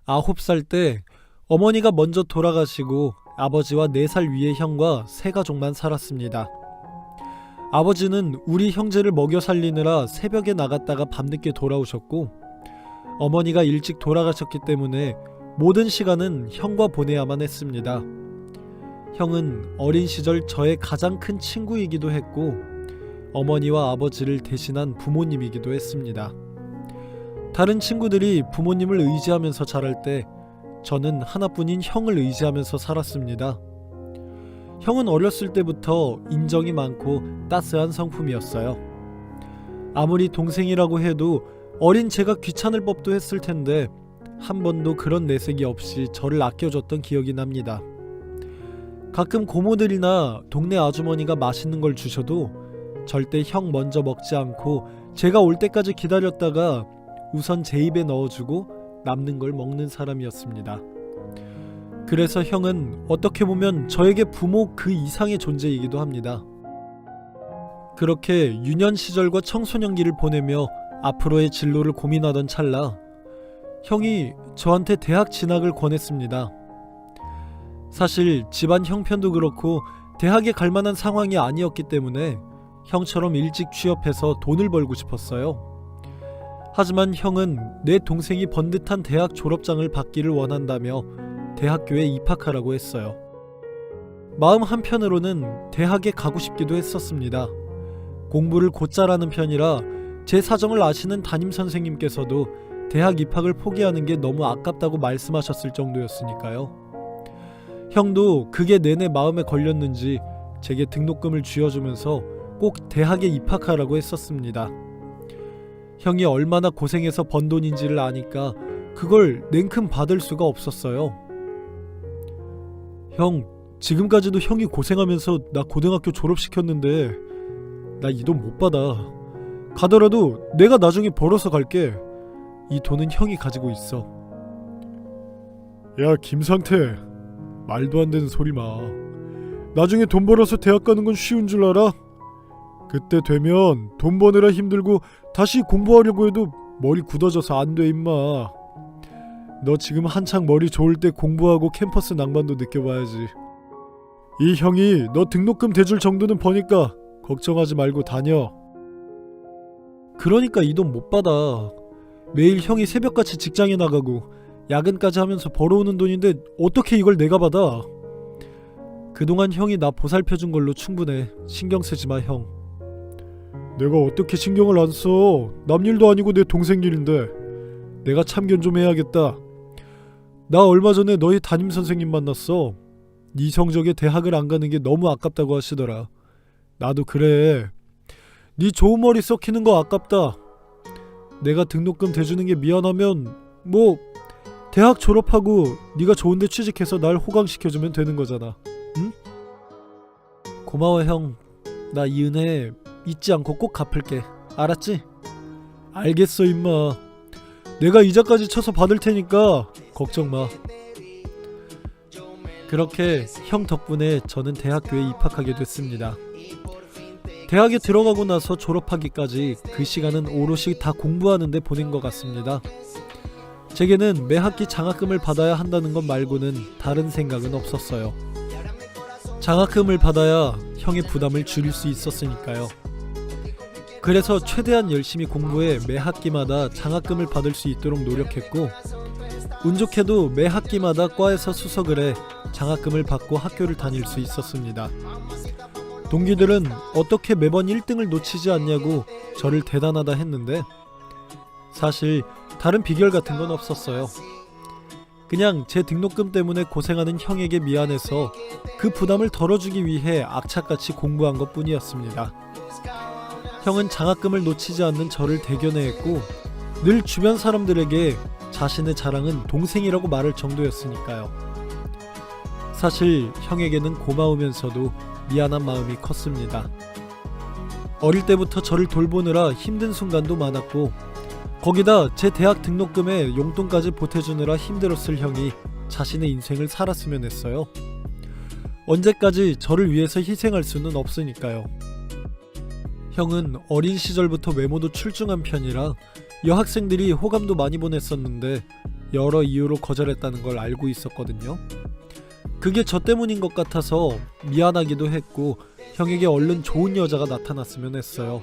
9살 때 어머니가 먼저 돌아가시고 아버지와 4살 위의 형과 3가족만 살았습니다. 아버지는 우리 형제를 먹여 살리느라 새벽에 나갔다가 밤늦게 돌아오셨고, 어머니가 일찍 돌아가셨기 때문에 모든 시간은 형과 보내야만 했습니다. 형은 어린 시절 저의 가장 큰 친구이기도 했고, 어머니와 아버지를 대신한 부모님이기도 했습니다. 다른 친구들이 부모님을 의지하면서 자랄 때 저는 하나뿐인 형을 의지하면서 살았습니다. 형은 어렸을 때부터 인정이 많고 따스한 성품이었어요. 아무리 동생이라고 해도 어린 제가 귀찮을 법도 했을 텐데 한 번도 그런 내색이 없이 저를 아껴줬던 기억이 납니다. 가끔 고모들이나 동네 아주머니가 맛있는 걸 주셔도 절대 형 먼저 먹지 않고 제가 올 때까지 기다렸다가 우선 제 입에 넣어주고 남는 걸 먹는 사람이었습니다. 그래서 형은 어떻게 보면 저에게 부모 그 이상의 존재이기도 합니다. 그렇게 유년 시절과 청소년기를 보내며 앞으로의 진로를 고민하던 찰나 형이 저한테 대학 진학을 권했습니다. 사실 집안 형편도 그렇고 대학에 갈 만한 상황이 아니었기 때문에 형처럼 일찍 취업해서 돈을 벌고 싶었어요. 하지만 형은 내 동생이 번듯한 대학 졸업장을 받기를 원한다며 대학교에 입학하라고 했어요. 마음 한편으로는 대학에 가고 싶기도 했었습니다. 공부를 곧잘 하는 편이라 제 사정을 아시는 담임선생님께서도 대학 입학을 포기하는 게 너무 아깝다고 말씀하셨을 정도였으니까요. 형도 그게 내내 마음에 걸렸는지 제게 등록금을 쥐어주면서 꼭 대학에 입학하라고 했었습니다. 형이 얼마나 고생해서 번 돈인지를 아니까 그걸 냉큼 받을 수가 없었어요. 형, 지금까지도 형이 고생하면서 나 고등학교 졸업시켰는데 나 이 돈 못 받아. 가더라도 내가 나중에 벌어서 갈게. 이 돈은 형이 가지고 있어. 야, 김상태, 말도 안 되는 소리 마. 나중에 돈 벌어서 대학 가는 건 쉬운 줄 알아? 그때 되면 돈 버느라 힘들고 다시 공부하려고 해도 머리 굳어져서 안 돼 임마. 너 지금 한창 머리 좋을 때 공부하고 캠퍼스 낭만도 느껴봐야지. 이 형이 너 등록금 대줄 정도는 버니까 걱정하지 말고 다녀. 그러니까 이 돈 못 받아. 매일 형이 새벽같이 직장에 나가고 야근까지 하면서 벌어오는 돈인데 어떻게 이걸 내가 받아. 그동안 형이 나 보살펴준 걸로 충분해. 신경 쓰지 마 형. 내가 어떻게 신경을 안 써. 남 일도 아니고 내 동생 일인데. 내가 참견 좀 해야겠다. 나 얼마 전에 너희 담임선생님 만났어. 네 성적에 대학을 안 가는 게 너무 아깝다고 하시더라. 나도 그래. 네 좋은 머리 썩히는 거 아깝다. 내가 등록금 대주는 게 미안하면 뭐 대학 졸업하고 네가 좋은 데 취직해서 날 호강시켜주면 되는 거잖아. 응? 고마워 형. 나 이 은혜 잊지 않고 꼭 갚을게. 알았지? 알겠어 임마. 내가 이자까지 쳐서 받을 테니까 걱정 마. 그렇게 형 덕분에 저는 대학교에 입학하게 됐습니다. 대학에 들어가고 나서 졸업하기까지 그 시간은 오롯이 다 공부하는 데 보낸 것 같습니다. 제게는 매 학기 장학금을 받아야 한다는 것 말고는 다른 생각은 없었어요. 장학금을 받아야 형의 부담을 줄일 수 있었으니까요. 그래서 최대한 열심히 공부해 매 학기마다 장학금을 받을 수 있도록 노력했고, 운 좋게도 매 학기마다 과에서 수석을 해 장학금을 받고 학교를 다닐 수 있었습니다. 동기들은 어떻게 매번 1등을 놓치지 않냐고 저를 대단하다 했는데 사실 다른 비결 같은 건 없었어요. 그냥 제 등록금 때문에 고생하는 형에게 미안해서 그 부담을 덜어주기 위해 악착같이 공부한 것 뿐이었습니다. 형은 장학금을 놓치지 않는 저를 대견해 했고 늘 주변 사람들에게 자신의 자랑은 동생이라고 말할 정도였으니까요. 사실 형에게는 고마우면서도 미안한 마음이 컸습니다. 어릴 때부터 저를 돌보느라 힘든 순간도 많았고 거기다 제 대학 등록금에 용돈까지 보태주느라 힘들었을 형이 자신의 인생을 살았으면 했어요. 언제까지 저를 위해서 희생할 수는 없으니까요. 형은 어린 시절부터 외모도 출중한 편이라 여학생들이 호감도 많이 보냈었는데 여러 이유로 거절했다는 걸 알고 있었거든요. 그게 저 때문인 것 같아서 미안하기도 했고 형에게 얼른 좋은 여자가 나타났으면 했어요.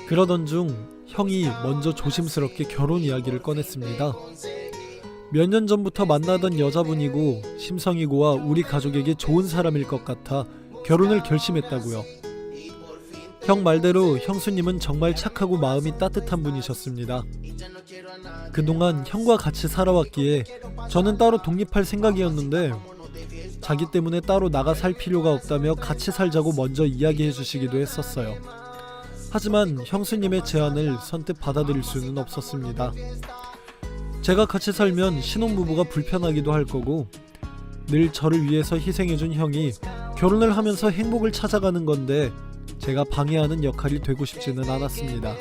그러던 중 형이 먼저 조심스럽게 결혼 이야기를 꺼냈습니다. 몇 년 전부터 만나던 여자분이고 심성이고와 우리 가족에게 좋은 사람일 것 같아 결혼을 결심했다고요. 형 말대로 형수님은 정말 착하고 마음이 따뜻한 분이셨습니다. 그동안 형과 같이 살아왔기에 저는 따로 독립할 생각이었는데 자기 때문에 따로 나가 살 필요가 없다며 같이 살자고 먼저 이야기해 주시기도 했었어요. 하지만 형수님의 제안을 선뜻 받아들일 수는 없었습니다. 제가 같이 살면 신혼부부가 불편하기도 할 거고 늘 저를 위해서 희생해준 형이 결혼을 하면서 행복을 찾아가는 건데 제가 방해하는 역할이 되고 싶지는 않았습니다.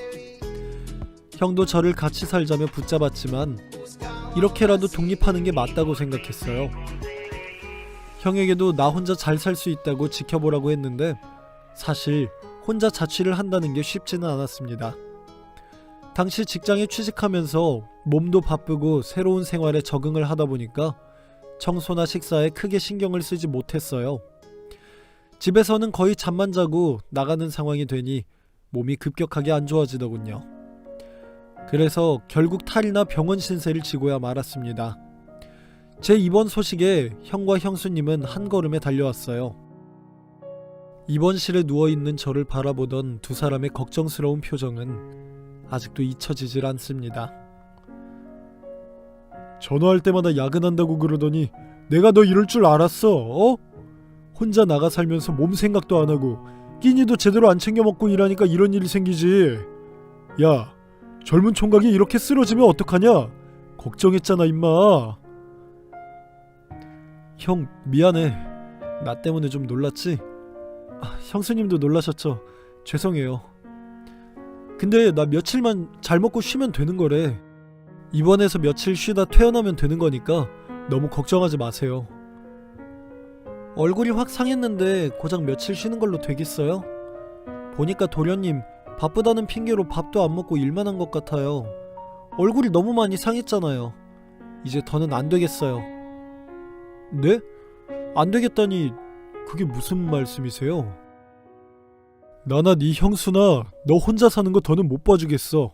형도 저를 같이 살자며 붙잡았지만 이렇게라도 독립하는 게 맞다고 생각했어요. 형에게도 나 혼자 잘 살 수 있다고 지켜보라고 했는데 사실 혼자 자취를 한다는 게 쉽지는 않았습니다. 당시 직장에 취직하면서 몸도 바쁘고 새로운 생활에 적응을 하다 보니까 청소나 식사에 크게 신경을 쓰지 못했어요. 집에서는 거의 잠만 자고 나가는 상황이 되니 몸이 급격하게 안 좋아지더군요. 그래서 결국 탈이나 병원 신세를 지고야 말았습니다. 제 입원 소식에 형과 형수님은 한 걸음에 달려왔어요. 입원실에 누워있는 저를 바라보던 두 사람의 걱정스러운 표정은 아직도 잊혀지질 않습니다. 전화할 때마다 야근한다고 그러더니 내가 너 이럴 줄 알았어? 어? 혼자 나가 살면서 몸 생각도 안 하고 끼니도 제대로 안 챙겨 먹고 일하니까 이런 일이 생기지. 야, 젊은 총각이 이렇게 쓰러지면 어떡하냐? 걱정했잖아 임마. 형 미안해. 나 때문에 좀 놀랐지? 형수님도 놀라셨죠? 죄송해요. 근데 나 며칠만 잘 먹고 쉬면 되는 거래. 입원해서 며칠 쉬다 퇴원하면 되는 거니까 너무 걱정하지 마세요. 얼굴이 확 상했는데 고작 며칠 쉬는 걸로 되겠어요? 보니까 도련님 바쁘다는 핑계로 밥도 안 먹고 일만 한 것 같아요. 얼굴이 너무 많이 상했잖아요. 이제 더는 안 되겠어요. 네? 안 되겠다니 그게 무슨 말씀이세요? 나나 네 형수나 너 혼자 사는 거 더는 못 봐주겠어.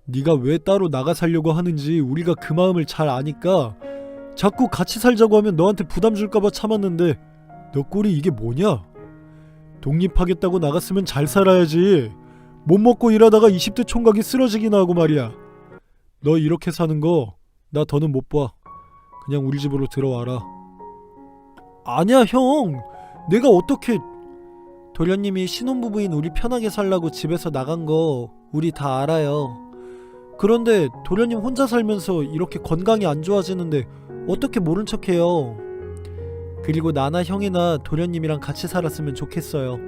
네가 왜 따로 나가 살려고 하는지 우리가 그 마음을 잘 아니까 자꾸 같이 살자고 하면 너한테 부담 줄까봐 참았는데 너 꼴이 이게 뭐냐? 독립하겠다고 나갔으면 잘 살아야지. 못 먹고 일하다가 20대 총각이 쓰러지기나 하고 말이야. 너 이렇게 사는 거 나 더는 못 봐. 그냥 우리 집으로 들어와라. 아니야 형. 내가 어떻게... 도련님이 신혼부부인 우리 편하게 살라고 집에서 나간 거 우리 다 알아요. 그런데 도련님 혼자 살면서 이렇게 건강이 안 좋아지는데 어떻게 모른 척해요. 그리고 나나 형이나 도련님이랑 같이 살았으면 좋겠어요.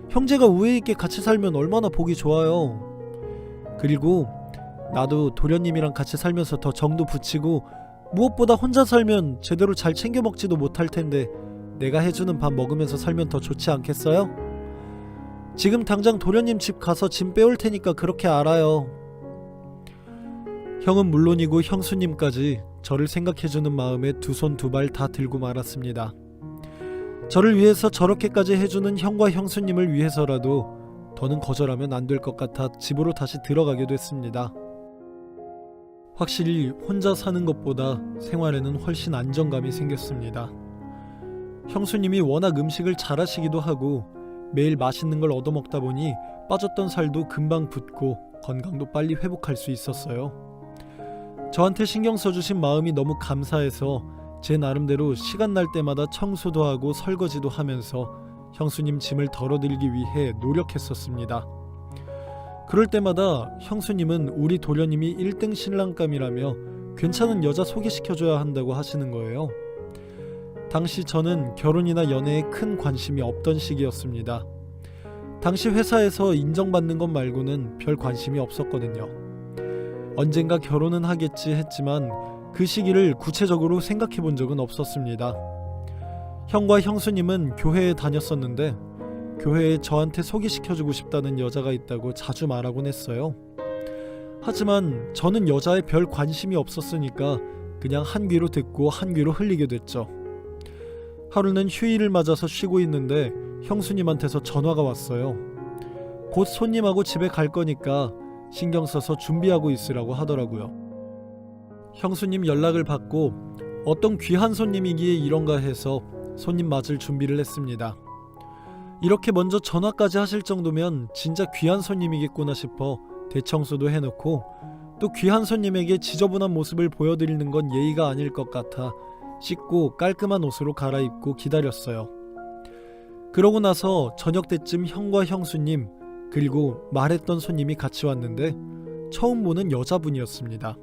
형제가 우애 있게 같이 살면 얼마나 보기 좋아요. 그리고 나도 도련님이랑 같이 살면서 더 정도 붙이고 무엇보다 혼자 살면 제대로 잘 챙겨 먹지도 못할 텐데 내가 해주는 밥 먹으면서 살면 더 좋지 않겠어요? 지금 당장 도련님 집 가서 짐 빼올 테니까 그렇게 알아요. 형은 물론이고 형수님까지 저를 생각해주는 마음에 두 손 두 발 다 들고 말았습니다. 저를 위해서 저렇게까지 해주는 형과 형수님을 위해서라도 더는 거절하면 안 될 것 같아 집으로 다시 들어가게 됐습니다. 확실히 혼자 사는 것보다 생활에는 훨씬 안정감이 생겼습니다. 형수님이 워낙 음식을 잘하시기도 하고 매일 맛있는 걸 얻어먹다 보니 빠졌던 살도 금방 붙고 건강도 빨리 회복할 수 있었어요. 저한테 신경 써주신 마음이 너무 감사해서 제 나름대로 시간 날 때마다 청소도 하고 설거지도 하면서 형수님 짐을 덜어드리기 위해 노력했었습니다. 그럴 때마다 형수님은 우리 도련님이 1등 신랑감이라며 괜찮은 여자 소개시켜줘야 한다고 하시는 거예요. 당시 저는 결혼이나 연애에 큰 관심이 없던 시기였습니다. 당시 회사에서 인정받는 것 말고는 별 관심이 없었거든요. 언젠가 결혼은 하겠지 했지만 그 시기를 구체적으로 생각해 본 적은 없었습니다. 형과 형수님은 교회에 다녔었는데 교회에 저한테 소개시켜주고 싶다는 여자가 있다고 자주 말하곤 했어요. 하지만 저는 여자에 별 관심이 없었으니까 그냥 한 귀로 듣고 한 귀로 흘리게 됐죠. 하루는 휴일을 맞아서 쉬고 있는데 형수님한테서 전화가 왔어요. 곧 손님하고 집에 갈 거니까 신경 써서 준비하고 있으라고 하더라고요. 형수님 연락을 받고 어떤 귀한 손님이기에 이런가 해서 손님 맞을 준비를 했습니다. 이렇게 먼저 전화까지 하실 정도면 진짜 귀한 손님이겠구나 싶어 대청소도 해놓고 또 귀한 손님에게 지저분한 모습을 보여드리는 건 예의가 아닐 것 같아 씻고 깔끔한 옷으로 갈아입고 기다렸어요. 그러고 나서 저녁 때쯤 형과 형수님 그리고 말했던 손님이 같이 왔는데 처음 보는 여자분이었습니다.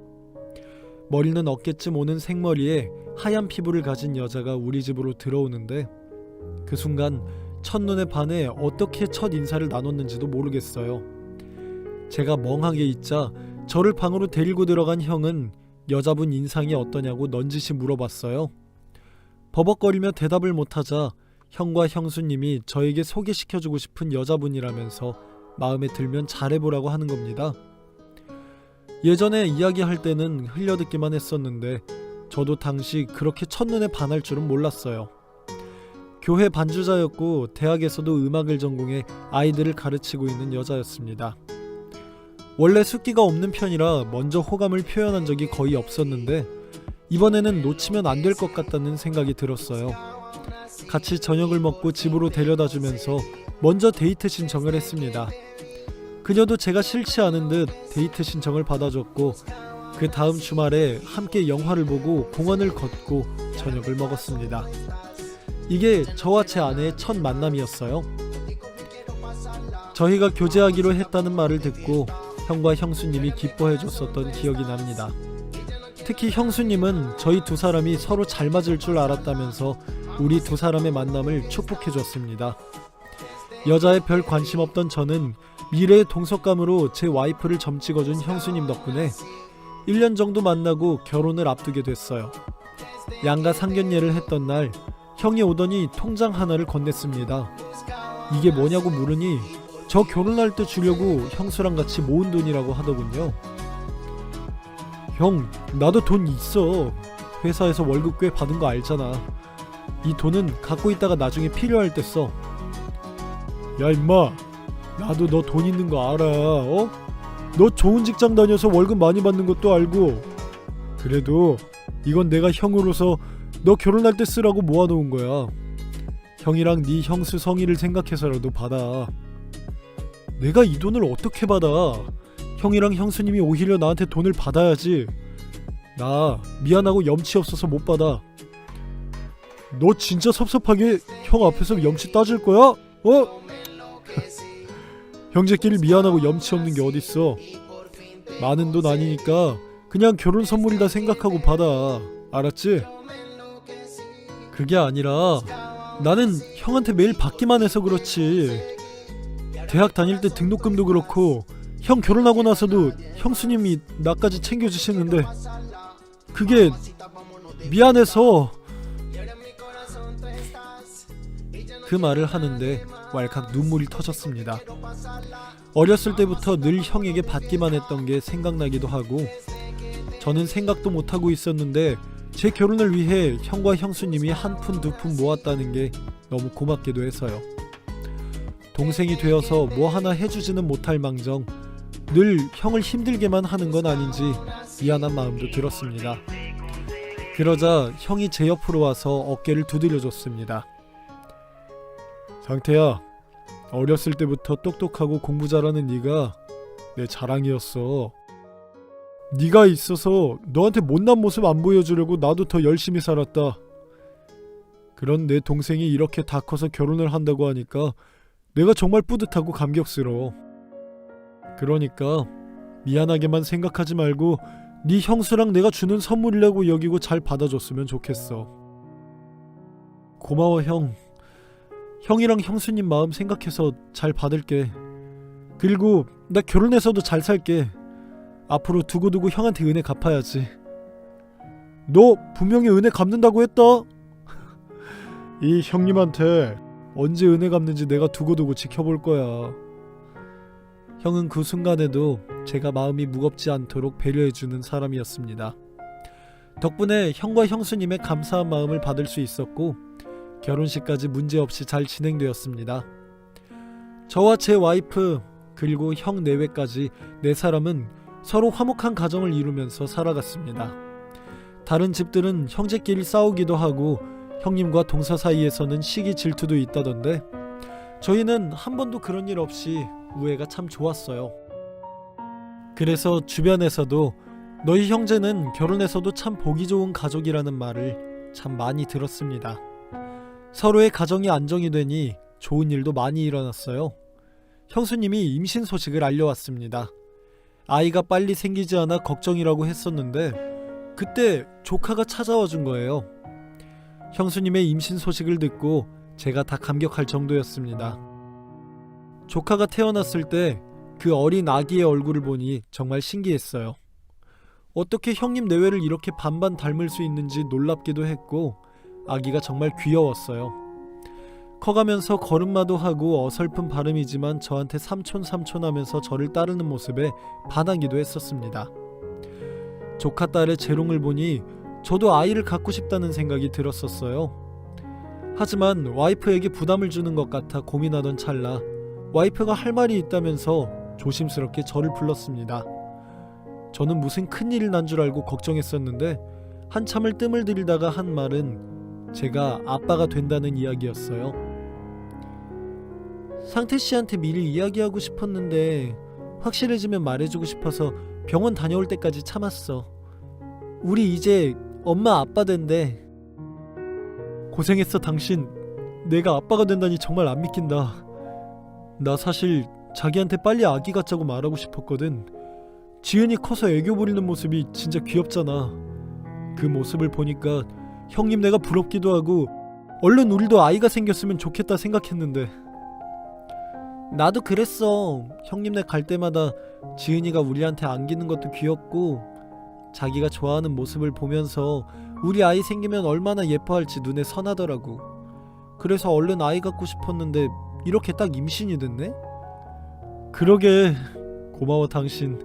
머리는 어깨쯤 오는 생머리에 하얀 피부를 가진 여자가 우리 집으로 들어오는데 그 순간 첫눈에 반해 어떻게 첫 인사를 나눴는지도 모르겠어요. 제가 멍하게 있자 저를 방으로 데리고 들어간 형은 여자분 인상이 어떠냐고 넌지시 물어봤어요. 버벅거리며 대답을 못하자 형과 형수님이 저에게 소개시켜주고 싶은 여자분이라면서 마음에 들면 잘해보라고 하는 겁니다. 예전에 이야기할 때는 흘려듣기만 했었는데 저도 당시 그렇게 첫눈에 반할 줄은 몰랐어요. 교회 반주자였고 대학에서도 음악을 전공해 아이들을 가르치고 있는 여자였습니다. 원래 숫기가 없는 편이라 먼저 호감을 표현한 적이 거의 없었는데 이번에는 놓치면 안 될 것 같다는 생각이 들었어요. 같이 저녁을 먹고 집으로 데려다주면서 먼저 데이트 신청을 했습니다. 그녀도 제가 싫지 않은 듯 데이트 신청을 받아줬고 그 다음 주말에 함께 영화를 보고 공원을 걷고 저녁을 먹었습니다. 이게 저와 제 아내의 첫 만남이었어요. 저희가 교제하기로 했다는 말을 듣고 형과 형수님이 기뻐해줬었던 기억이 납니다. 특히 형수님은 저희 두 사람이 서로 잘 맞을 줄 알았다면서 우리 두 사람의 만남을 축복해줬습니다. 여자에 별 관심 없던 저는 미래의 동석감으로 제 와이프를 점찍어준 형수님 덕분에 1년 정도 만나고 결혼을 앞두게 됐어요. 양가 상견례를 했던 날 형이 오더니 통장 하나를 건넸습니다. 이게 뭐냐고 물으니 저 결혼할 때 주려고 형수랑 같이 모은 돈이라고 하더군요. 형, 나도 돈 있어. 회사에서 월급 꽤 받은 거 알잖아. 이 돈은 갖고 있다가 나중에 필요할 때 써. 야 임마, 나도 너 돈 있는 거 알아. 너 좋은 직장 다녀서 월급 많이 받는 것도 알고. 그래도 이건 내가 형으로서 너 결혼할 때 쓰라고 모아놓은 거야. 형이랑 네 형수 성의를 생각해서라도 받아. 내가 이 돈을 어떻게 받아? 형이랑 형수님이 오히려 나한테 돈을 받아야지. 나 미안하고 염치 없어서 못 받아. 너 진짜 섭섭하게 형 앞에서 염치 따질 거야? 형제끼리 미안하고 염치 없는 게 어딨어. 많은 돈 아니니까 그냥 결혼 선물이다 생각하고 받아. 알았지? 그게 아니라 나는 형한테 매일 받기만 해서 그렇지. 대학 다닐 때 등록금도 그렇고 형 결혼하고 나서도 형수님이 나까지 챙겨주시는데 그게 미안해서. 그 말을 하는데 왈칵 눈물이 터졌습니다. 어렸을 때부터 늘 형에게 받기만 했던 게 생각나기도 하고 저는 생각도 못하고 있었는데 제 결혼을 위해 형과 형수님이 한 푼 두 푼 모았다는 게 너무 고맙기도 해서요. 동생이 되어서 뭐 하나 해주지는 못할 망정 늘 형을 힘들게만 하는 건 아닌지 미안한 마음도 들었습니다. 그러자 형이 제 옆으로 와서 어깨를 두드려줬습니다. 상태야, 어렸을 때부터 똑똑하고 공부 잘하는 네가 내 자랑이었어. 네가 있어서 너한테 못난 모습 안 보여주려고 나도 더 열심히 살았다. 그런 내 동생이 이렇게 다 커서 결혼을 한다고 하니까 내가 정말 뿌듯하고 감격스러워. 그러니까 미안하게만 생각하지 말고 네 형수랑 내가 주는 선물이라고 여기고 잘 받아줬으면 좋겠어. 고마워 형. 형이랑 형수님 마음 생각해서 잘 받을게. 그리고 나 결혼해서도 잘 살게. 앞으로 두고두고 형한테 은혜 갚아야지. 너 분명히 은혜 갚는다고 했다. 이 형님한테 언제 은혜 갚는지 내가 두고두고 지켜볼 거야. 형은 그 순간에도 제가 마음이 무겁지 않도록 배려해주는 사람이었습니다. 덕분에 형과 형수님의 감사한 마음을 받을 수 있었고 결혼식까지 문제없이 잘 진행되었습니다. 저와 제 와이프 그리고 형 내외까지 4사람은 서로 화목한 가정을 이루면서 살아갔습니다. 다른 집들은 형제끼리 싸우기도 하고 형님과 동서 사이에서는 시기 질투도 있다던데 저희는 한 번도 그런 일 없이 우애가 참 좋았어요. 그래서 주변에서도 너희 형제는 결혼해서도 참 보기 좋은 가족이라는 말을 참 많이 들었습니다. 서로의 가정이 안정이 되니 좋은 일도 많이 일어났어요. 형수님이 임신 소식을 알려왔습니다. 아이가 빨리 생기지 않아 걱정이라고 했었는데 그때 조카가 찾아와 준 거예요. 형수님의 임신 소식을 듣고 제가 다 감격할 정도였습니다. 조카가 태어났을 때 그 어린 아기의 얼굴을 보니 정말 신기했어요. 어떻게 형님 내외를 이렇게 반반 닮을 수 있는지 놀랍기도 했고 아기가 정말 귀여웠어요. 커가면서 걸음마도 하고 어설픈 발음이지만 저한테 삼촌 하면서 저를 따르는 모습에 반하기도 했었습니다. 조카 딸의 재롱을 보니 저도 아이를 갖고 싶다는 생각이 들었었어요. 하지만 와이프에게 부담을 주는 것 같아 고민하던 찰나 와이프가 할 말이 있다면서 조심스럽게 저를 불렀습니다. 저는 무슨 큰일이 난 줄 알고 걱정했었는데 한참을 뜸을 들이다가 한 말은 제가 아빠가 된다는 이야기였어요. 상태씨한테 미리 이야기하고 싶었는데 확실해지면 말해주고 싶어서 병원 다녀올 때까지 참았어. 우리 이제 엄마 아빠 된대. 고생했어 당신. 내가 아빠가 된다니 정말 안 믿긴다. 나 사실 자기한테 빨리 아기 갖자고 말하고 싶었거든. 지은이 커서 애교 부리는 모습이 진짜 귀엽잖아. 그 모습을 보니까 형님 내가 부럽기도 하고 얼른 우리도 아이가 생겼으면 좋겠다 생각했는데. 나도 그랬어. 형님네 갈 때마다 지은이가 우리한테 안기는 것도 귀엽고 자기가 좋아하는 모습을 보면서 우리 아이 생기면 얼마나 예뻐할지 눈에 선하더라고. 그래서 얼른 아이 갖고 싶었는데 이렇게 딱 임신이 됐네? 그러게. 고마워 당신.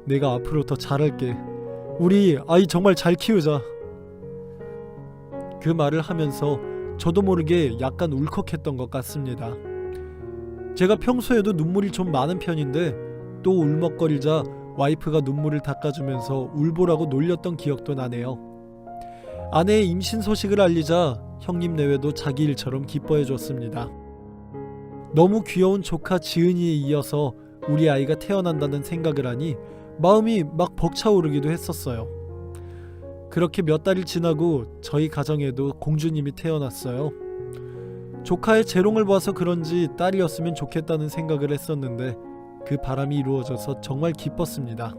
내가 앞으로 더 잘할게. 우리 아이 정말 잘 키우자. 그 말을 하면서 저도 모르게 약간 울컥했던 것 같습니다. 제가 평소에도 눈물이 좀 많은 편인데 또 울먹거리자 와이프가 눈물을 닦아주면서 울보라고 놀렸던 기억도 나네요. 아내의 임신 소식을 알리자 형님 내외도 자기 일처럼 기뻐해줬습니다. 너무 귀여운 조카 지은이에 이어서 우리 아이가 태어난다는 생각을 하니 마음이 막 벅차오르기도 했었어요. 그렇게 몇 달이 지나고 저희 가정에도 공주님이 태어났어요. 조카의 재롱을 봐서 그런지 딸이었으면 좋겠다는 생각을 했었는데 그 바람이 이루어져서 정말 기뻤습니다.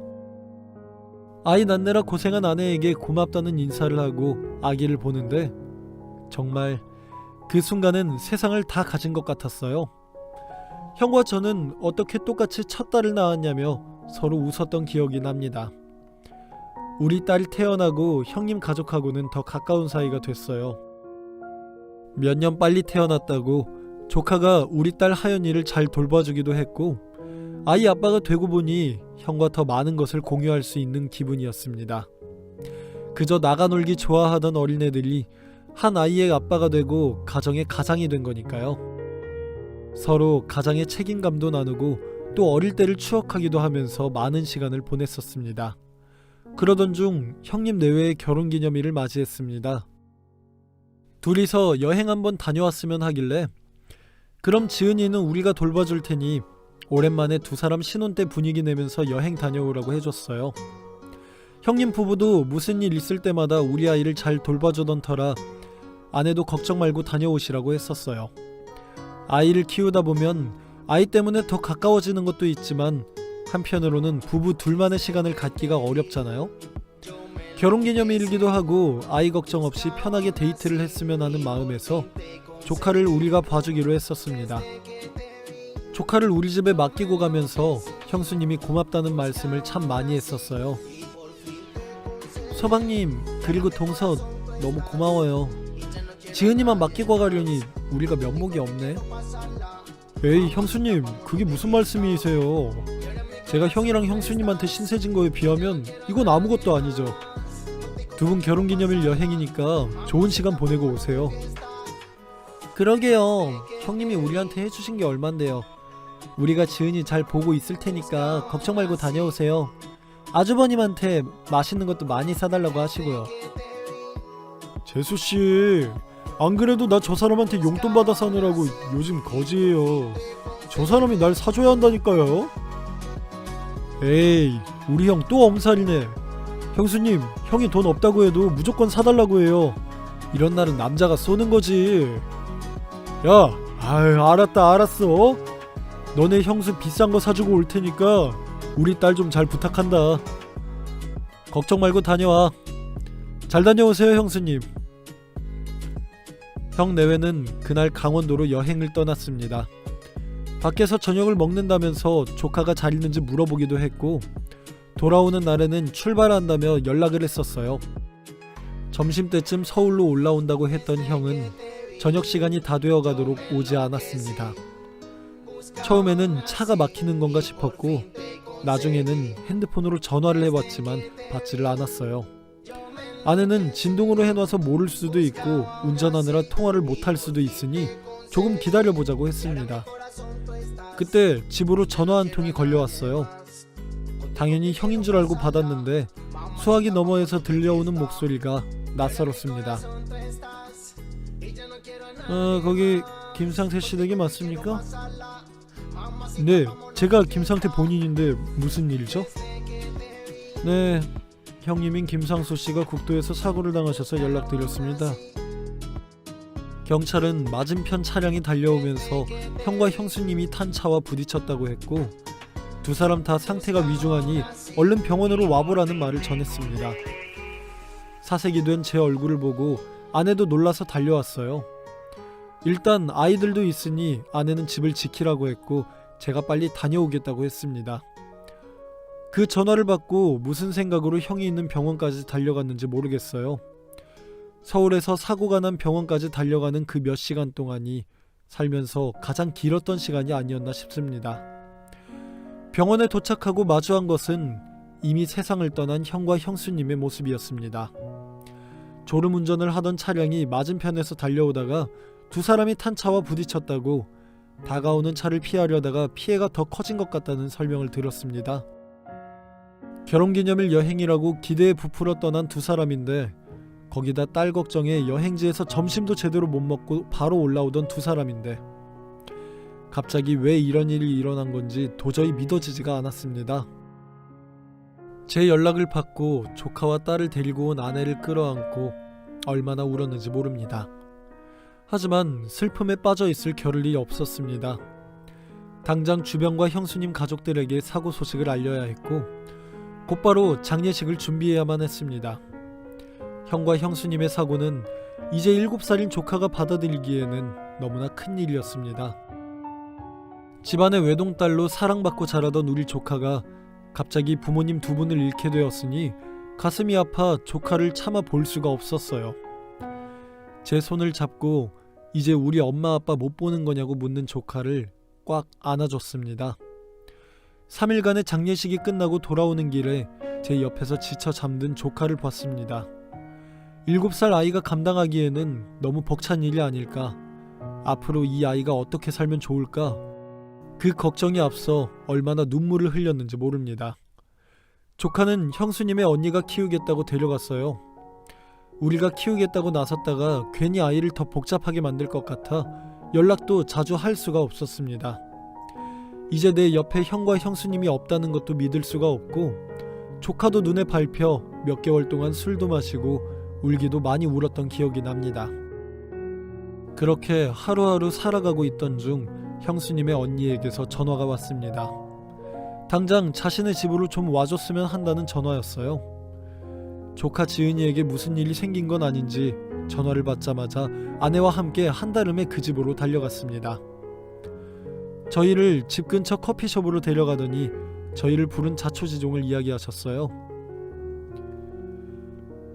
아이 낳느라 고생한 아내에게 고맙다는 인사를 하고 아기를 보는데 정말 그 순간은 세상을 다 가진 것 같았어요. 형과 저는 어떻게 똑같이 첫 딸을 낳았냐며 서로 웃었던 기억이 납니다. 우리 딸이 태어나고 형님 가족하고는 더 가까운 사이가 됐어요. 몇 년 빨리 태어났다고 조카가 우리 딸 하연이를 잘 돌봐주기도 했고 아이 아빠가 되고 보니 형과 더 많은 것을 공유할 수 있는 기분이었습니다. 그저 나가놀기 좋아하던 어린애들이 한 아이의 아빠가 되고 가정의 가장이 된 거니까요. 서로 가장의 책임감도 나누고 또 어릴 때를 추억하기도 하면서 많은 시간을 보냈었습니다. 그러던 중 형님 내외의 결혼기념일을 맞이했습니다. 둘이서 여행 한번 다녀왔으면 하길래 그럼 지은이는 우리가 돌봐줄 테니 오랜만에 두 사람 신혼 때 분위기 내면서 여행 다녀오라고 해줬어요. 형님 부부도 무슨 일 있을 때마다 우리 아이를 잘 돌봐주던 터라 아내도 걱정 말고 다녀오시라고 했었어요. 아이를 키우다 보면 아이 때문에 더 가까워지는 것도 있지만 한편으로는 부부 둘만의 시간을 갖기가 어렵잖아요. 결혼기념일이기도 하고 아이 걱정 없이 편하게 데이트를 했으면 하는 마음에서 조카를 우리가 봐주기로 했었습니다. 조카를 우리 집에 맡기고 가면서 형수님이 고맙다는 말씀을 참 많이 했었어요. 서방님 그리고 동서 너무 고마워요. 지은이만 맡기고 가려니 우리가 면목이 없네. 에이 형수님 그게 무슨 말씀이세요. 제가 형이랑 형수님한테 신세진 거에 비하면 이건 아무것도 아니죠. 두 분 결혼기념일 여행이니까 좋은 시간 보내고 오세요. 그러게요. 형님이 우리한테 해주신 게 얼만데요. 우리가 지은이 잘 보고 있을 테니까 걱정 말고 다녀오세요. 아주버님한테 맛있는 것도 많이 사달라고 하시고요. 재수씨, 안 그래도 나 저 사람한테 용돈 받아 사느라고 요즘 거지예요. 저 사람이 날 사줘야 한다니까요. 에이, 우리 형 또 엄살이네. 형수님, 형이 돈 없다고 해도 무조건 사달라고 해요. 이런 날은 남자가 쏘는 거지. 야, 아유, 알았어. 너네 형수 비싼 거 사주고 올 테니까 우리 딸 좀 잘 부탁한다. 걱정 말고 다녀와. 잘 다녀오세요, 형수님. 형 내외는 그날 강원도로 여행을 떠났습니다. 밖에서 저녁을 먹는다면서 조카가 잘 있는지 물어보기도 했고, 돌아오는 날에는 출발한다며 연락을 했었어요. 점심때쯤 서울로 올라온다고 했던 형은 저녁 시간이 다 되어가도록 오지 않았습니다. 처음에는 차가 막히는 건가 싶었고, 나중에는 핸드폰으로 전화를 해봤지만 받지를 않았어요. 아내는 진동으로 해놔서 모를 수도 있고 운전하느라 통화를 못할 수도 있으니 조금 기다려보자고 했습니다. 그때 집으로 전화 한 통이 걸려왔어요. 당연히 형인 줄 알고 받았는데 수화기 너머에서 들려오는 목소리가 낯설었습니다. 거기 김상태 씨 댁이 맞습니까? 네, 제가 김상태 본인인데 무슨 일이죠? 네, 형님인 김상수 씨가 국도에서 사고를 당하셔서 연락드렸습니다. 경찰은 맞은편 차량이 달려오면서 형과 형수님이 탄 차와 부딪혔다고 했고, 두 사람 다 상태가 위중하니 얼른 병원으로 와보라는 말을 전했습니다. 사색이 된 제 얼굴을 보고 아내도 놀라서 달려왔어요. 일단 아이들도 있으니 아내는 집을 지키라고 했고 제가 빨리 다녀오겠다고 했습니다. 그 전화를 받고 무슨 생각으로 형이 있는 병원까지 달려갔는지 모르겠어요. 서울에서 사고가 난 병원까지 달려가는 그 몇 시간 동안이 살면서 가장 길었던 시간이 아니었나 싶습니다. 병원에 도착하고 마주한 것은 이미 세상을 떠난 형과 형수님의 모습이었습니다. 졸음운전을 하던 차량이 맞은편에서 달려오다가 두 사람이 탄 차와 부딪혔다고, 다가오는 차를 피하려다가 피해가 더 커진 것 같다는 설명을 들었습니다. 결혼기념일 여행이라고 기대에 부풀어 떠난 두 사람인데, 거기다 딸 걱정에 여행지에서 점심도 제대로 못 먹고 바로 올라오던 두 사람인데, 갑자기 왜 이런 일이 일어난 건지 도저히 믿어지지가 않았습니다. 제 연락을 받고 조카와 딸을 데리고 온 아내를 끌어안고 얼마나 울었는지 모릅니다. 하지만 슬픔에 빠져있을 겨를이 없었습니다. 당장 주변과 형수님 가족들에게 사고 소식을 알려야 했고, 곧바로 장례식을 준비해야만 했습니다. 형과 형수님의 사고는 이제 7살인 조카가 받아들이기에는 너무나 큰 일이었습니다. 집안의 외동딸로 사랑받고 자라던 우리 조카가 갑자기 부모님 두 분을 잃게 되었으니 가슴이 아파 조카를 참아 볼 수가 없었어요. 제 손을 잡고 이제 우리 엄마 아빠 못 보는 거냐고 묻는 조카를 꽉 안아줬습니다. 3일간의 장례식이 끝나고 돌아오는 길에 제 옆에서 지쳐 잠든 조카를 봤습니다. 7살 아이가 감당하기에는 너무 벅찬 일이 아닐까, 앞으로 이 아이가 어떻게 살면 좋을까, 그 걱정이 앞서 얼마나 눈물을 흘렸는지 모릅니다. 조카는 형수님의 언니가 키우겠다고 데려갔어요. 우리가 키우겠다고 나섰다가 괜히 아이를 더 복잡하게 만들 것 같아 연락도 자주 할 수가 없었습니다. 이제 내 옆에 형과 형수님이 없다는 것도 믿을 수가 없고, 조카도 눈에 밟혀 몇 개월 동안 술도 마시고 울기도 많이 울었던 기억이 납니다. 그렇게 하루하루 살아가고 있던 중 형수님의 언니에게서 전화가 왔습니다. 당장 자신의 집으로 좀 와줬으면 한다는 전화였어요. 조카 지은이에게 무슨 일이 생긴 건 아닌지 전화를 받자마자 아내와 함께 한달음에 그 집으로 달려갔습니다. 저희를 집 근처 커피숍으로 데려가더니 저희를 부른 자초지종을 이야기하셨어요.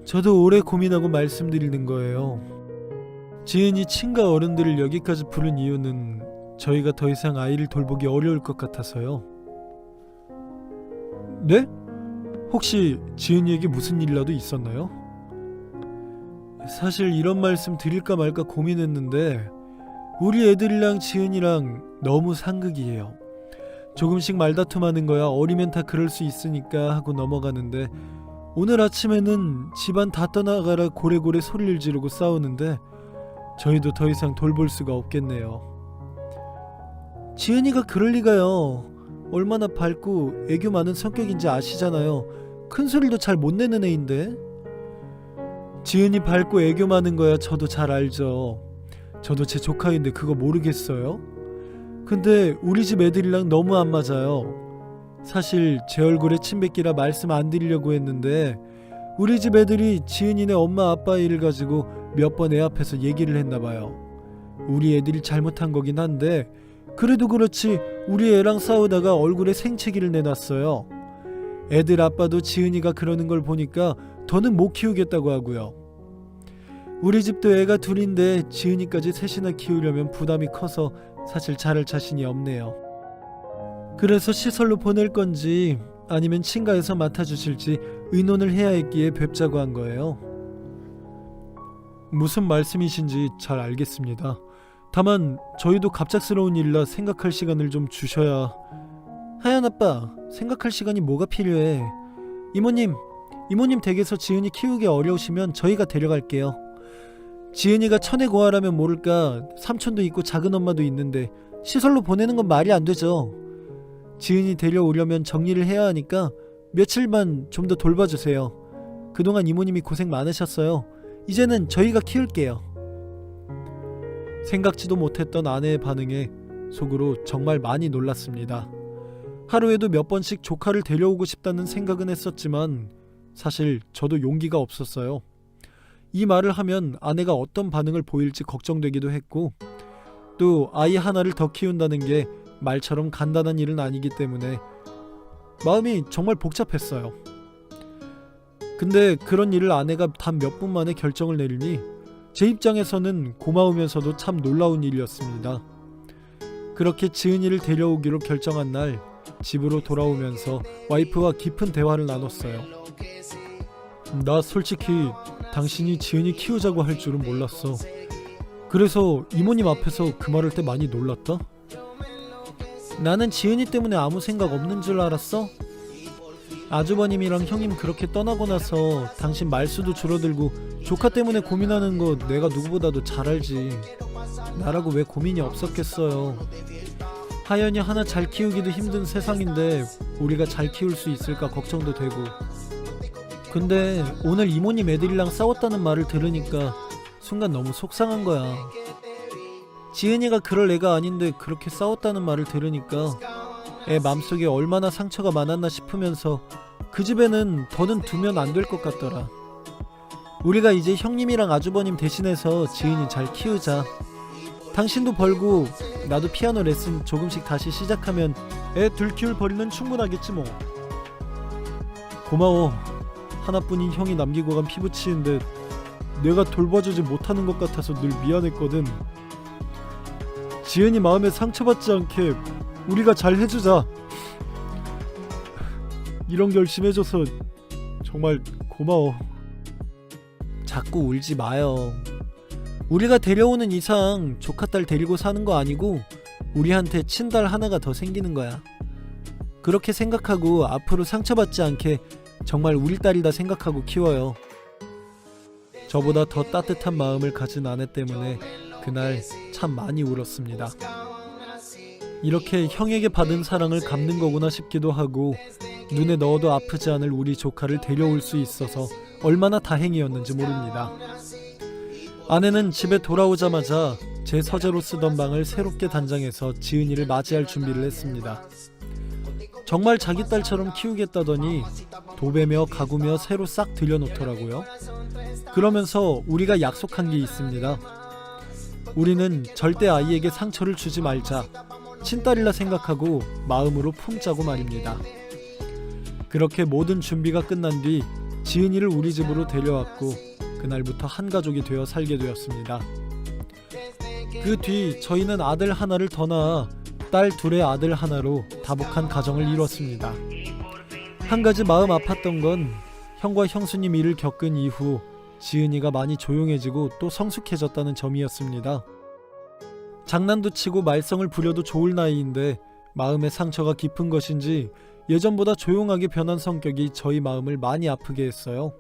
저도 오래 고민하고 말씀드리는 거예요. 지은이 친가 어른들을 여기까지 부른 이유는 저희가 더 이상 아이를 돌보기 어려울 것 같아서요. 네? 혹시 지은이에게 무슨 일이라도 있었나요? 사실 이런 말씀 드릴까 말까 고민했는데 우리 애들이랑 지은이랑 너무 상극이에요. 조금씩 말다툼하는 거야 어리면 다 그럴 수 있으니까 하고 넘어가는데 오늘 아침에는 집안 다 떠나가라 고래고래 소리를 지르고 싸우는데 저희도 더 이상 돌볼 수가 없겠네요. 지은이가 그럴 리가요. 얼마나 밝고 애교 많은 성격인지 아시잖아요. 큰 소리도 잘 못 내는 애인데. 지은이 밝고 애교 많은 거야 저도 잘 알죠. 저도 제 조카인데 그거 모르겠어요? 근데 우리 집 애들이랑 너무 안 맞아요. 사실 제 얼굴에 침 뱉기라 말씀 안 드리려고 했는데 우리 집 애들이 지은이네 엄마 아빠 일을 가지고 몇 번 애 앞에서 얘기를 했나봐요. 우리 애들이 잘못한 거긴 한데 그래도 그렇지 우리 애랑 싸우다가 얼굴에 생채기를 내놨어요. 애들 아빠도 지은이가 그러는 걸 보니까 더는 못 키우겠다고 하고요. 우리 집도 애가 둘인데 지은이까지 셋이나 키우려면 부담이 커서 사실 잘할 자신이 없네요. 그래서 시설로 보낼 건지 아니면 친가에서 맡아주실지 의논을 해야 했기에 뵙자고 한 거예요. 무슨 말씀이신지 잘 알겠습니다. 다만 저희도 갑작스러운 일이라 생각할 시간을 좀 주셔야. 하연 아빠, 생각할 시간이 뭐가 필요해. 이모님 댁에서 지은이 키우기 어려우시면 저희가 데려갈게요. 지은이가 천에 고아라면 모를까 삼촌도 있고 작은 엄마도 있는데 시설로 보내는 건 말이 안 되죠. 지은이 데려오려면 정리를 해야 하니까 며칠만 좀 더 돌봐주세요. 그동안 이모님이 고생 많으셨어요. 이제는 저희가 키울게요. 생각지도 못했던 아내의 반응에 속으로 정말 많이 놀랐습니다. 하루에도 몇 번씩 조카를 데려오고 싶다는 생각은 했었지만 사실 저도 용기가 없었어요. 이 말을 하면 아내가 어떤 반응을 보일지 걱정되기도 했고 또 아이 하나를 더 키운다는 게 말처럼 간단한 일은 아니기 때문에 마음이 정말 복잡했어요. 근데 그런 일을 아내가 단 몇 분 만에 결정을 내리니 제 입장에서는 고마우면서도 참 놀라운 일이었습니다. 그렇게 지은이를 데려오기로 결정한 날 집으로 돌아오면서 와이프와 깊은 대화를 나눴어요. 나 솔직히 당신이 지은이 키우자고 할 줄은 몰랐어. 그래서 이모님 앞에서 그 말할 때 많이 놀랐다. 나는 지은이 때문에 아무 생각 없는 줄 알았어? 아주버님이랑 형님 그렇게 떠나고 나서 당신 말수도 줄어들고 조카 때문에 고민하는 거 내가 누구보다도 잘 알지. 나라고 왜 고민이 없었겠어요. 하연이 하나 잘 키우기도 힘든 세상인데 우리가 잘 키울 수 있을까 걱정도 되고. 근데 오늘 이모님 애들이랑 싸웠다는 말을 들으니까 순간 너무 속상한 거야. 지은이가 그럴 애가 아닌데 그렇게 싸웠다는 말을 들으니까 애 맘속에 얼마나 상처가 많았나 싶으면서 그 집에는 더는 두면 안 될 것 같더라. 우리가 이제 형님이랑 아주버님 대신해서 지은이 잘 키우자. 당신도 벌고 나도 피아노 레슨 조금씩 다시 시작하면 애 둘 키울 벌이는 충분하겠지 뭐. 고마워. 하나뿐인 형이 남기고 간 피부치인데 내가 돌봐주지 못하는 것 같아서 늘 미안했거든. 지은이 마음에 상처받지 않게 우리가 잘 해주자. 이런 결심해줘서 정말 고마워. 자꾸 울지 마요. 우리가 데려오는 이상 조카딸 데리고 사는 거 아니고 우리한테 친딸 하나가 더 생기는 거야. 그렇게 생각하고 앞으로 상처받지 않게 정말 우리 딸이다 생각하고 키워요. 저보다 더 따뜻한 마음을 가진 아내 때문에 그날 참 많이 울었습니다. 이렇게 형에게 받은 사랑을 갚는 거구나 싶기도 하고 눈에 넣어도 아프지 않을 우리 조카를 데려올 수 있어서 얼마나 다행이었는지 모릅니다. 아내는 집에 돌아오자마자 제 서재로 쓰던 방을 새롭게 단장해서 지은이를 맞이할 준비를 했습니다. 정말 자기 딸처럼 키우겠다더니 도배며 가구며 새로 싹 들여놓더라고요. 그러면서 우리가 약속한 게 있습니다. 우리는 절대 아이에게 상처를 주지 말자. 친딸이라 생각하고 마음으로 품자고 말입니다. 그렇게 모든 준비가 끝난 뒤 지은이를 우리 집으로 데려왔고 그날부터 한 가족이 되어 살게 되었습니다. 그 뒤 저희는 아들 하나를 더 낳아 딸 둘의 아들 하나로 다복한 가정을 이뤘습니다. 한 가지 마음 아팠던 건 형과 형수님 일을 겪은 이후 지은이가 많이 조용해지고 또 성숙해졌다는 점이었습니다. 장난도 치고 말썽을 부려도 좋을 나이인데 마음의 상처가 깊은 것인지 예전보다 조용하게 변한 성격이 저희 마음을 많이 아프게 했어요.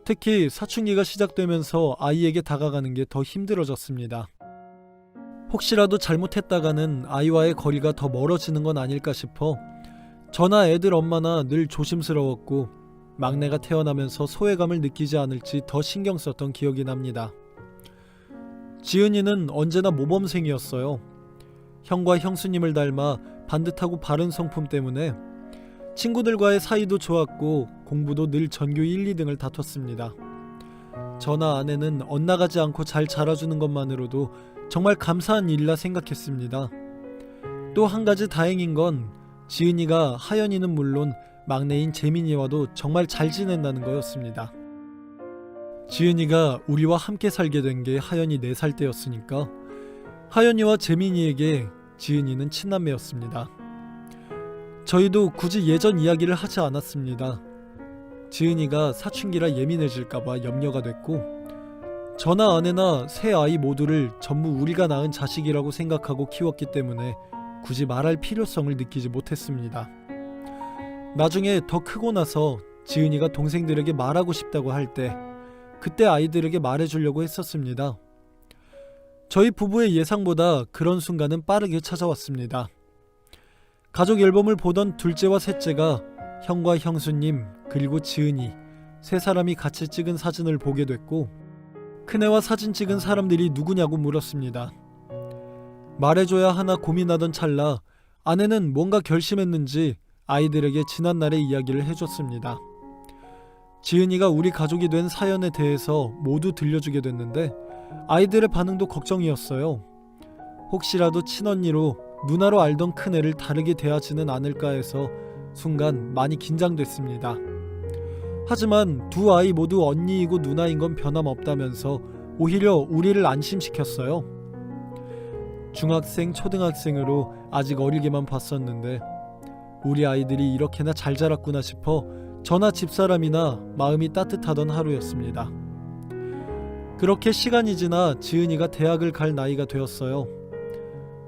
특히 사춘기가 시작되면서 아이에게 다가가는 게 더 힘들어졌습니다. 혹시라도 잘못했다가는 아이와의 거리가 더 멀어지는 건 아닐까 싶어 저나 애들 엄마나 늘 조심스러웠고 막내가 태어나면서 소외감을 느끼지 않을지 더 신경 썼던 기억이 납니다. 지은이는 언제나 모범생이었어요. 형과 형수님을 닮아 반듯하고 바른 성품 때문에 친구들과의 사이도 좋았고 공부도 늘 전교 1, 2등을 다퉜습니다. 저나 아내는 엇나가지 않고 잘 자라주는 것만으로도 정말 감사한 일이라 생각했습니다. 또 한 가지 다행인 건 지은이가 하연이는 물론 막내인 재민이와도 정말 잘 지낸다는 거였습니다. 지은이가 우리와 함께 살게 된 게 하연이 4살 때였으니까 하연이와 재민이에게 지은이는 친남매였습니다. 저희도 굳이 예전 이야기를 하지 않았습니다. 지은이가 사춘기라 예민해질까봐 염려가 됐고 저나 아내나 세 아이 모두를 전부 우리가 낳은 자식이라고 생각하고 키웠기 때문에 굳이 말할 필요성을 느끼지 못했습니다. 나중에 더 크고 나서 지은이가 동생들에게 말하고 싶다고 할 때 그때 아이들에게 말해주려고 했었습니다. 저희 부부의 예상보다 그런 순간은 빠르게 찾아왔습니다. 가족 앨범을 보던 둘째와 셋째가 형과 형수님 그리고 지은이 3사람이 같이 찍은 사진을 보게 됐고 큰애와 사진 찍은 사람들이 누구냐고 물었습니다. 말해줘야 하나 고민하던 찰나 아내는 뭔가 결심했는지 아이들에게 지난날의 이야기를 해줬습니다. 지은이가 우리 가족이 된 사연에 대해서 모두 들려주게 됐는데 아이들의 반응도 걱정이었어요. 혹시라도 친언니로 누나로 알던 큰애를 다르게 대하지는 않을까 해서 순간 많이 긴장됐습니다. 하지만 두 아이 모두 언니이고 누나인 건 변함없다면서 오히려 우리를 안심시켰어요. 중학생, 초등학생으로 아직 어리게만 봤었는데 우리 아이들이 이렇게나 잘 자랐구나 싶어 저나 집사람이나 마음이 따뜻하던 하루였습니다. 그렇게 시간이 지나 지은이가 대학을 갈 나이가 되었어요.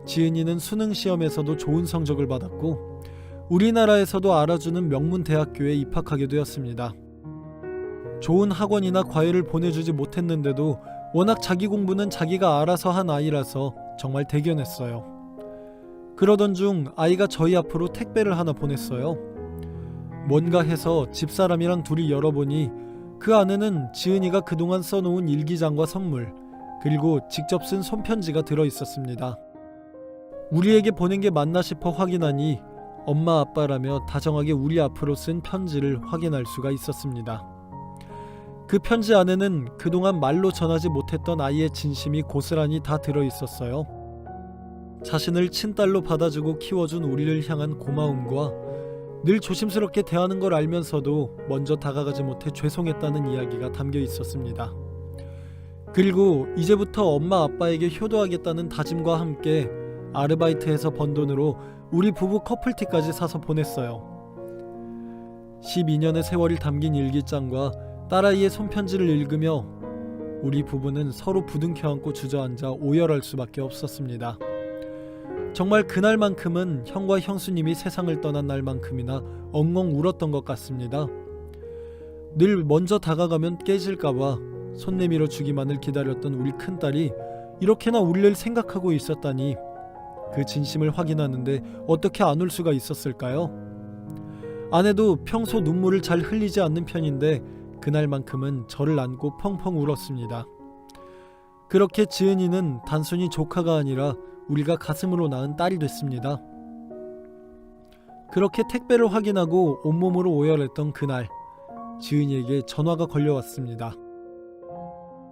지은이는 수능 시험에서도 좋은 성적을 받았고 우리나라에서도 알아주는 명문 대학교에 입학하게 되었습니다. 좋은 학원이나 과외를 보내주지 못했는데도 워낙 자기 공부는 자기가 알아서 한 아이라서 정말 대견했어요. 그러던 중 아이가 저희 앞으로 택배를 하나 보냈어요. 뭔가 해서 집사람이랑 둘이 열어보니 그 안에는 지은이가 그동안 써놓은 일기장과 선물 그리고 직접 쓴 손편지가 들어있었습니다. 우리에게 보낸 게 맞나 싶어 확인하니 엄마 아빠라며 다정하게 우리 앞으로 쓴 편지를 확인할 수가 있었습니다. 그 편지 안에는 그동안 말로 전하지 못했던 아이의 진심이 고스란히 다 들어있었어요. 자신을 친딸로 받아주고 키워준 우리를 향한 고마움과 늘 조심스럽게 대하는 걸 알면서도 먼저 다가가지 못해 죄송했다는 이야기가 담겨 있었습니다. 그리고 이제부터 엄마 아빠에게 효도하겠다는 다짐과 함께 아르바이트해서 번 돈으로 우리 부부 커플티까지 사서 보냈어요. 12년의 세월이 담긴 일기장과 딸아이의 손편지를 읽으며 우리 부부는 서로 부둥켜 안고 주저앉아 오열할 수밖에 없었습니다. 정말 그날만큼은 형과 형수님이 세상을 떠난 날만큼이나 엉엉 울었던 것 같습니다. 늘 먼저 다가가면 깨질까봐 손 내밀어 주기만을 기다렸던 우리 큰딸이 이렇게나 우리를 생각하고 있었다니 그 진심을 확인하는데 어떻게 안 울 수가 있었을까요? 아내도 평소 눈물을 잘 흘리지 않는 편인데 그날만큼은 저를 안고 펑펑 울었습니다. 그렇게 지은이는 단순히 조카가 아니라 우리가 가슴으로 낳은 딸이 됐습니다. 그렇게 택배를 확인하고 온몸으로 오열했던 그날 지은이에게 전화가 걸려왔습니다.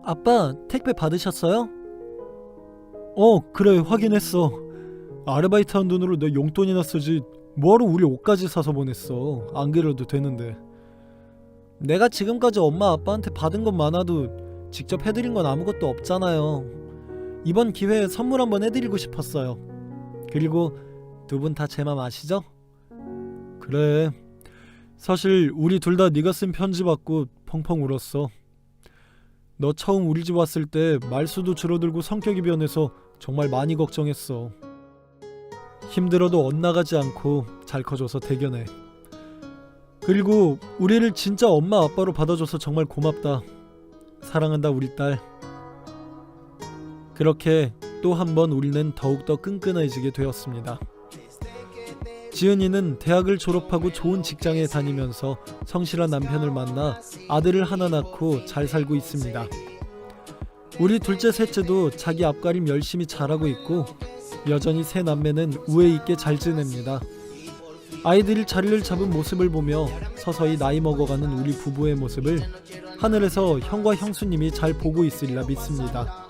아빠, 택배 받으셨어요? 그래, 확인했어. 아르바이트한 돈으로 내 용돈이나 쓰지 뭐하러 우리 옷까지 사서 보냈어. 안 그래도 되는데. 내가 지금까지 엄마 아빠한테 받은 것 많아도 직접 해드린 건 아무것도 없잖아요. 이번 기회에 선물 한번 해드리고 싶었어요. 그리고 두 분 다 제 맘 아시죠? 그래, 사실 우리 둘 다 네가 쓴 편지 받고 펑펑 울었어. 너 처음 우리 집 왔을 때 말수도 줄어들고 성격이 변해서 정말 많이 걱정했어. 힘들어도 엇나가지 않고 잘 커줘서 대견해. 그리고 우리를 진짜 엄마 아빠로 받아줘서 정말 고맙다. 사랑한다 우리 딸. 그렇게 또 한 번 우리는 더욱더 끈끈해지게 되었습니다. 지은이는 대학을 졸업하고 좋은 직장에 다니면서 성실한 남편을 만나 아들을 하나 낳고 잘 살고 있습니다. 우리 둘째 셋째도 자기 앞가림 열심히 잘하고 있고 여전히 세 남매는 우애 있게 잘 지냅니다. 아이들이 자리를 잡은 모습을 보며 서서히 나이 먹어가는 우리 부부의 모습을 하늘에서 형과 형수님이 잘 보고 있으리라 믿습니다.